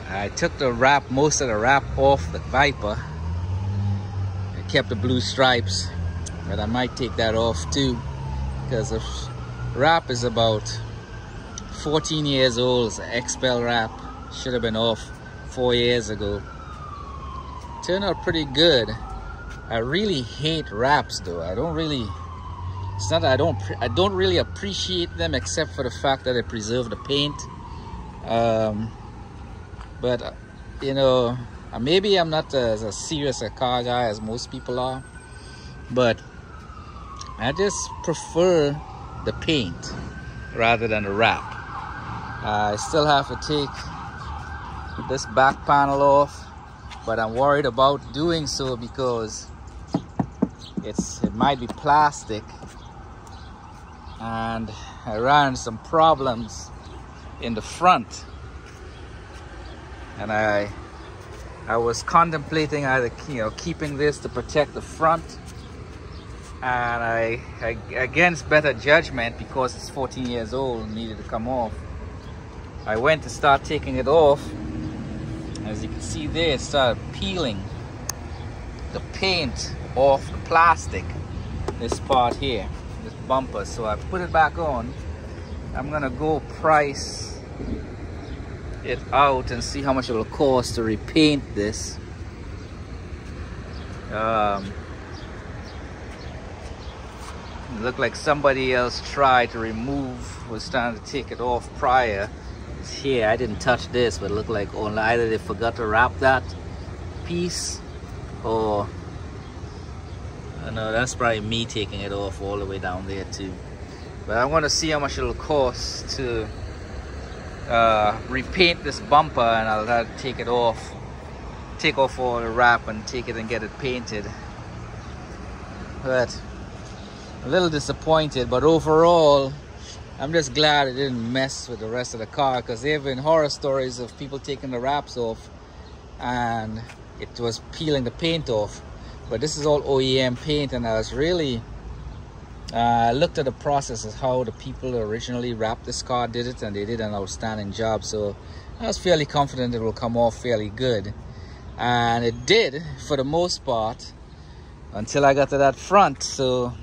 I took most of the wrap off the Viper. I kept the blue stripes, but I might take that off too, because the wrap is about 14 years old. It's an XPEL wrap. Should have been off 4 years ago. Turned out pretty good. I really hate wraps though. It's not that I don't really appreciate them, except for the fact that they preserve the paint. But you know, maybe I'm not as serious a car guy as most people are, but I just prefer the paint rather than the wrap. I still have to take this back panel off, but I'm worried about doing so because it might be plastic, and I ran some problems in the front, and I was contemplating either keeping this to protect the front, and I against better judgment, because it's 14 years old and needed to come off, I went to start taking it off. As you can see there, it started peeling the paint off the plastic, this part here, this bumper. So I put it back on. I'm gonna go price it out and see how much it will cost to repaint this. It looked like somebody else tried to was trying to take it off prior. It's here. I didn't touch this, but it looked like either they forgot to wrap that piece, or I know that's probably me taking it off all the way down there too. But I want to see how much it'll cost to repaint this bumper, and I'll have to take off all the wrap and take it and get it painted. But a little disappointed, but overall I'm just glad it didn't mess with the rest of the car, because there have been horror stories of people taking the wraps off and it was peeling the paint off. But this is all OEM paint, and I was really looked at the process of how the people who originally wrapped this car did it, and they did an outstanding job. So I was fairly confident it will come off fairly good, and it did for the most part until I got to that front. So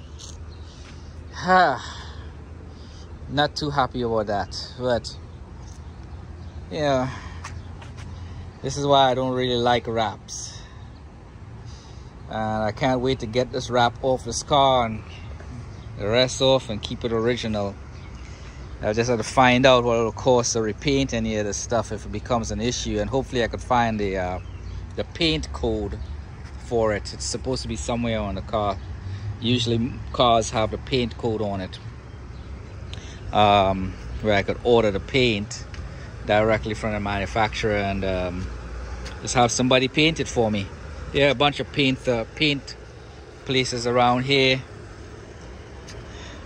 not too happy about that. But yeah, this is why I don't really like wraps, and I can't wait to get this wrap off this car and the rest off and keep it original. I just have to find out what it'll cost to repaint any of this stuff if it becomes an issue, and hopefully I could find the paint code for it. It's supposed to be somewhere on the car. Usually cars have the paint code on it, where I could order the paint directly from the manufacturer and just have somebody paint it for me. There are a bunch of paint places around here,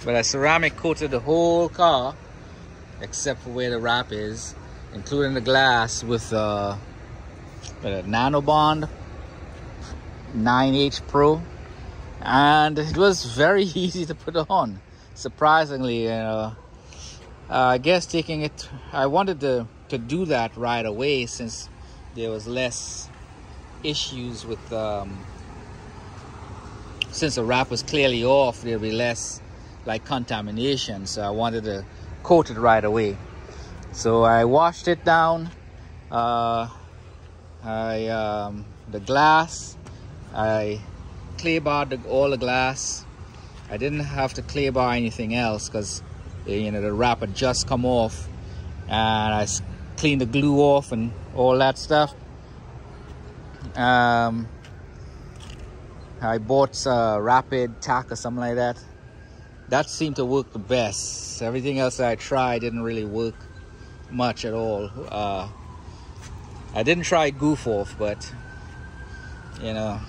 but I ceramic coated the whole car except for where the wrap is, including the glass, with a Nanobond 9H Pro, and it was very easy to put on, surprisingly. I guess I wanted to do that right away, since there was less issues with since the wrap was clearly off, there'll be less like contamination. So I wanted to coat it right away. So I washed it down. The glass, I clay barred all the glass. I didn't have to clay bar anything else because the wrap had just come off, and I cleaned the glue off and all that stuff. I bought Rapid Tack or something like that. That seemed to work the best. Everything else I tried didn't really work much at all. I didn't try Goof Off, but I'm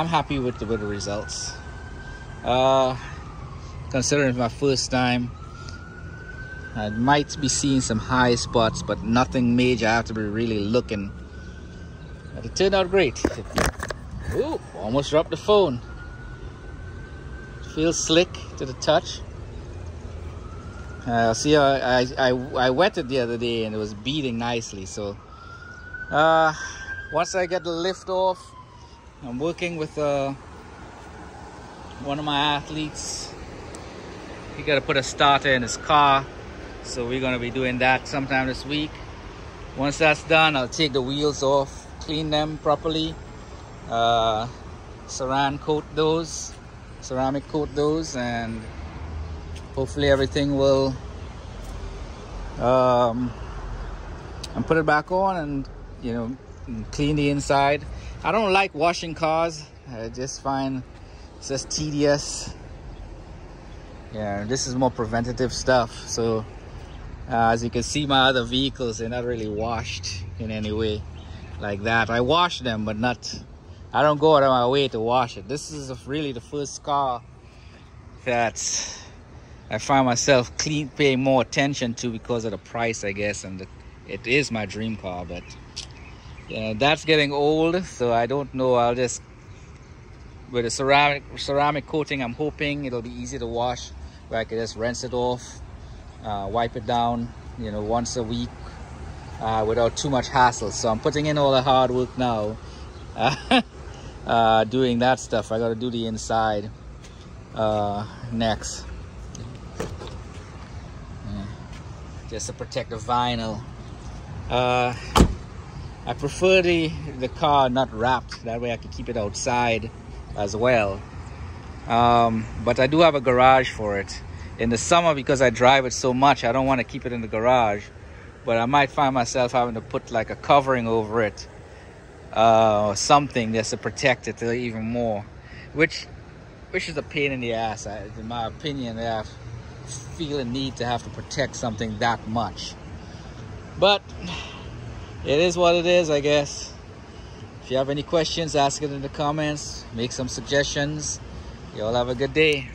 happy with the results. Considering it's my first time, I might be seeing some high spots, but nothing major. I have to be really looking. But it turned out great. Ooh, almost dropped the phone. Feels slick to the touch. See, I wet it the other day and it was beating nicely. So once I get the lift off, I'm working with one of my athletes. He got to put a starter in his car, so we're going to be doing that sometime this week. Once that's done, I'll take the wheels off, clean them properly, ceramic coat those, and hopefully everything will, and put it back on, and you know, clean the inside. I don't like washing cars. I just find it's just tedious. Yeah, this is more preventative stuff. So as you can see, my other vehicles, they're not really washed in any way like that. I wash them, but not, I don't go out of my way to wash it. This is really the first car that I find myself paying more attention to because of the price, I guess, and it is my dream car. But yeah, that's getting old, so I don't know. I'll just, with a ceramic coating, I'm hoping it'll be easy to wash, where I can just rinse it off, wipe it down, you know, once a week, without too much hassle. So I'm putting in all the hard work now, doing that stuff. I got to do the inside next, just to protect the vinyl. I prefer the car not wrapped, that way I can keep it outside as well. But I do have a garage for it. In the summer, because I drive it so much, I don't want to keep it in the garage, but I might find myself having to put like a covering over it, or something just to protect it even more, which is a pain in the ass. In my opinion, I feel a need to have to protect something that much, but it is what it is, I guess. If you have any questions, ask it in the comments, make some suggestions. You all have a good day.